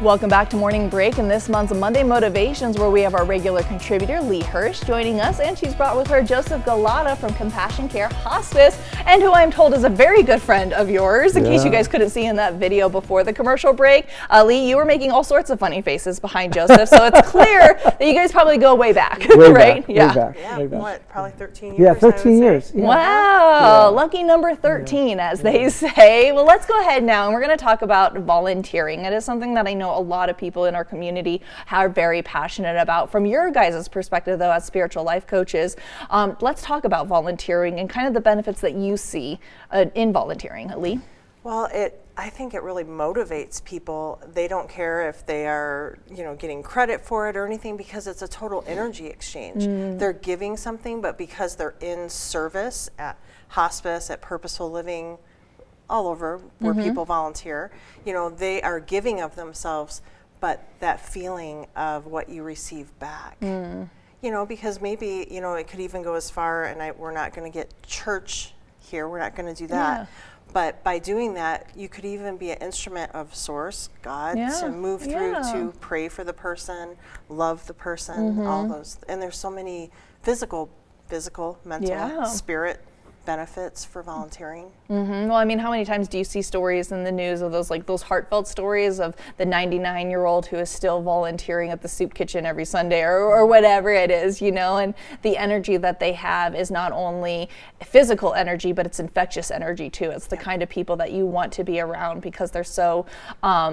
Welcome back to Morning Break and this month's Monday Motivations, where we have our regular contributor Lee Hirsch joining us, and she's brought with her Joseph Galata from Compassion Care Hospice, and who I'm told is a very good friend of yours, in case you guys couldn't see in that video before the commercial break. Lee, you were making all sorts of funny faces behind Joseph, so it's clear that you guys probably go way back, right? Way back. What, probably 13 years? Yeah, 13 years. Yeah. Wow, lucky number 13, as they say. Well, let's go ahead now, and we're going to talk about volunteering. It is something that I know a lot of people in our community are very passionate about. From your guys' perspective, though, as spiritual life coaches, let's talk about volunteering and kind of the benefits that you see in volunteering. Lee? Well, I think it really motivates people. They don't care if they are, getting credit for it or anything, because it's a total energy exchange. They're giving something, but because they're in service at hospice, at purposeful living, all over where people volunteer, they are giving of themselves, but that feeling of what you receive back. Because maybe, it could even go as far, and we're not going to get church here, we're not going to do that. But by doing that, you could even be an instrument of Source, God, to move through, to pray for the person, love the person, all those. And there's so many physical, mental, spirit benefits for volunteering. Well, I mean, how many times do you see stories in the news of those heartfelt stories of the 99-year-old who is still volunteering at the soup kitchen every Sunday or whatever it is, and the energy that they have is not only physical energy, but it's infectious energy too. It's the kind of people that you want to be around, because they're so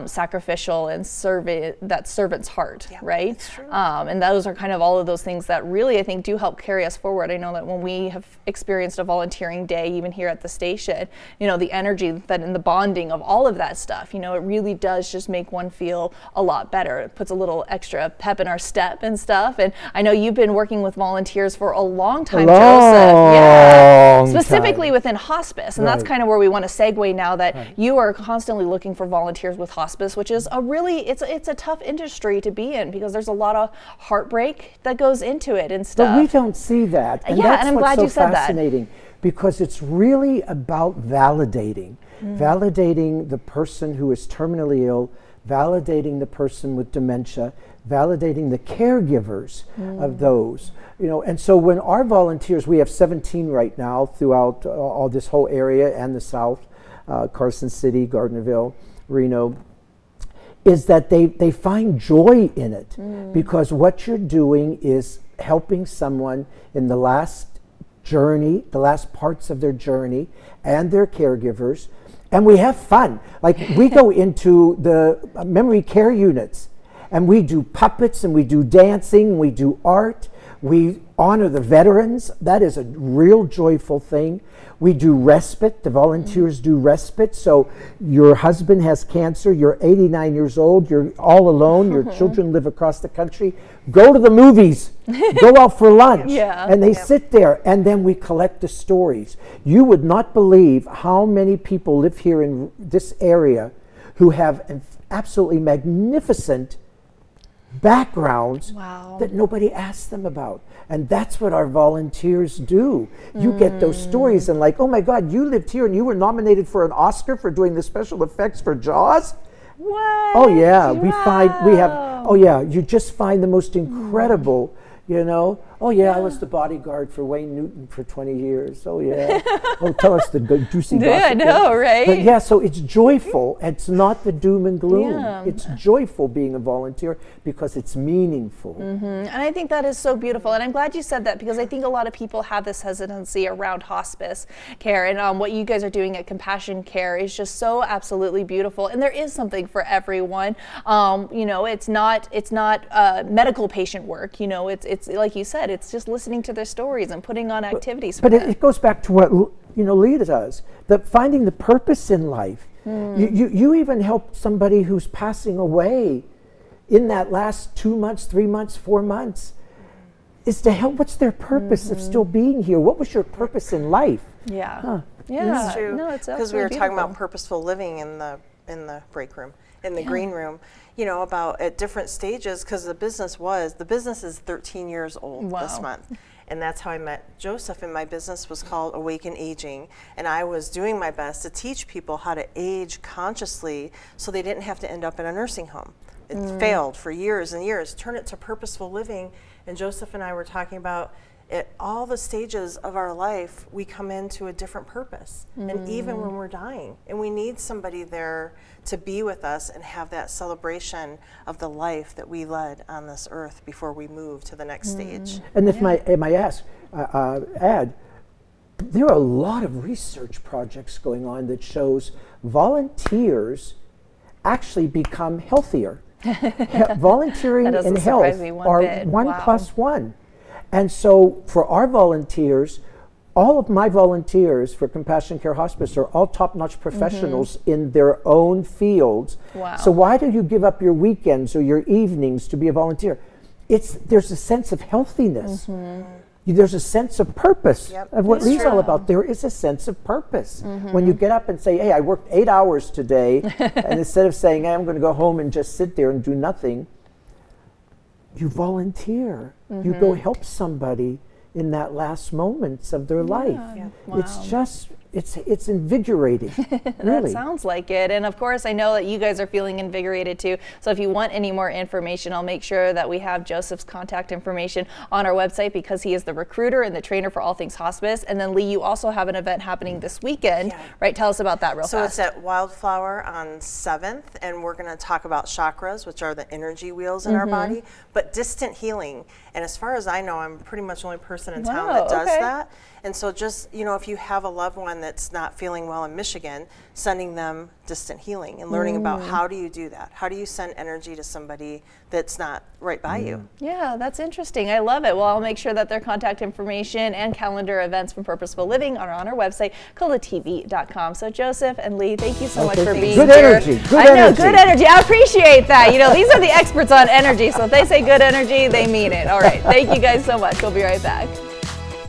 sacrificial and that servant's heart, right? That's true. And those are kind of all of those things that really, I think, do help carry us forward. I know that when we have experienced a volunteering day, even here at the station, the energy that and the bonding of all of that stuff, it really does just make one feel a lot better. It puts a little extra pep in our step and stuff. And I know you've been working with volunteers for a long time, Joseph. Specifically within hospice. And that's kind of where we want to segue now, that you are constantly looking for volunteers with hospice, which is it's a tough industry to be in, because there's a lot of heartbreak that goes into it and stuff. But we don't see that. And that's and I'm what's glad so you said fascinating. Because it's really about validating the person who is terminally ill, validating the person with dementia, validating the caregivers of those. And so when our volunteers, we have 17 right now throughout all this whole area and the South, Carson City, Gardnerville, Reno, is that they find joy in it, because what you're doing is helping someone in the last journey, the last parts of their journey, and their caregivers. And we have fun. Like, we go into the memory care units, and we do puppets, and we do dancing, and we do art. We honor the veterans. That is a real joyful thing. We do respite. The volunteers do respite. So your husband has cancer, you're 89 years old, you're all alone, your children live across the country. Go to the movies, go out for lunch. And they sit there, and then we collect the stories. You would not believe how many people live here in this area who have absolutely magnificent backgrounds that nobody asks them about. And that's what our volunteers do. You get those stories and oh my God, you lived here and you were nominated for an Oscar for doing the special effects for Jaws? What? Oh yeah, you just find the most incredible, I was the bodyguard for Wayne Newton for 20 years. Oh yeah. Tell us the juicy gossip. I know, right? But so it's joyful. It's not the doom and gloom. It's joyful being a volunteer, because it's meaningful. And I think that is so beautiful. And I'm glad you said that, because I think a lot of people have this hesitancy around hospice care. And what you guys are doing at Compassion Care is just so absolutely beautiful. And there is something for everyone. It's not medical patient work. It's like you said, it's just listening to their stories and putting on activities for them. But it goes back to what Lee does, finding the purpose in life. You even help somebody who's passing away in that last 2 months, 3 months, 4 months, is to help. What's their purpose of still being here? What was your purpose in life? It's true. No, it's because we were talking about purposeful living in the break room, in the green room, about at different stages, because the business is 13 years old this month. And that's how I met Joseph. And my business was called Awaken Aging. And I was doing my best to teach people how to age consciously so they didn't have to end up in a nursing home. It failed for years and years. Turn it to purposeful living. And Joseph and I were talking about at all the stages of our life, we come into a different purpose. And even when we're dying, and we need somebody there to be with us and have that celebration of the life that we led on this earth before we move to the next stage. And if add, there are a lot of research projects going on that shows volunteers actually become healthier. Volunteering in health are one plus one. And so for our volunteers, all of my volunteers for Compassion Care Hospice are all top-notch professionals in their own fields. Wow. So why do you give up your weekends or your evenings to be a volunteer? There's a sense of healthiness. There's a sense of purpose of what Lee's all about. There is a sense of purpose. When you get up and say, hey, I worked 8 hours today, and instead of saying, hey, I'm going to go home and just sit there and do nothing, you volunteer. You go help somebody in that last moments of their life. Wow. It's just, it's invigorating. Really. That sounds like it. And of course, I know that you guys are feeling invigorated too. So if you want any more information, I'll make sure that we have Joseph's contact information on our website, because he is the recruiter and the trainer for all things hospice. And then Lee, you also have an event happening this weekend, right? Tell us about that real fast. So it's at Wildflower on 7th, and we're going to talk about chakras, which are the energy wheels in our body, but distant healing. And as far as I know, I'm pretty much the only person in town that does that. And so just, if you have a loved one that's not feeling well in Michigan, sending them distant healing and learning about how do you do that? How do you send energy to somebody that's not right by you? Yeah, that's interesting. I love it. Well, I'll make sure that their contact information and calendar events from Purposeful Living are on our website, kolotv.com. So Joseph and Lee, thank you so much for being here. Good energy. I appreciate that. These are the experts on energy. So if they say good energy, they mean it. All right. Thank you guys so much. We'll be right back.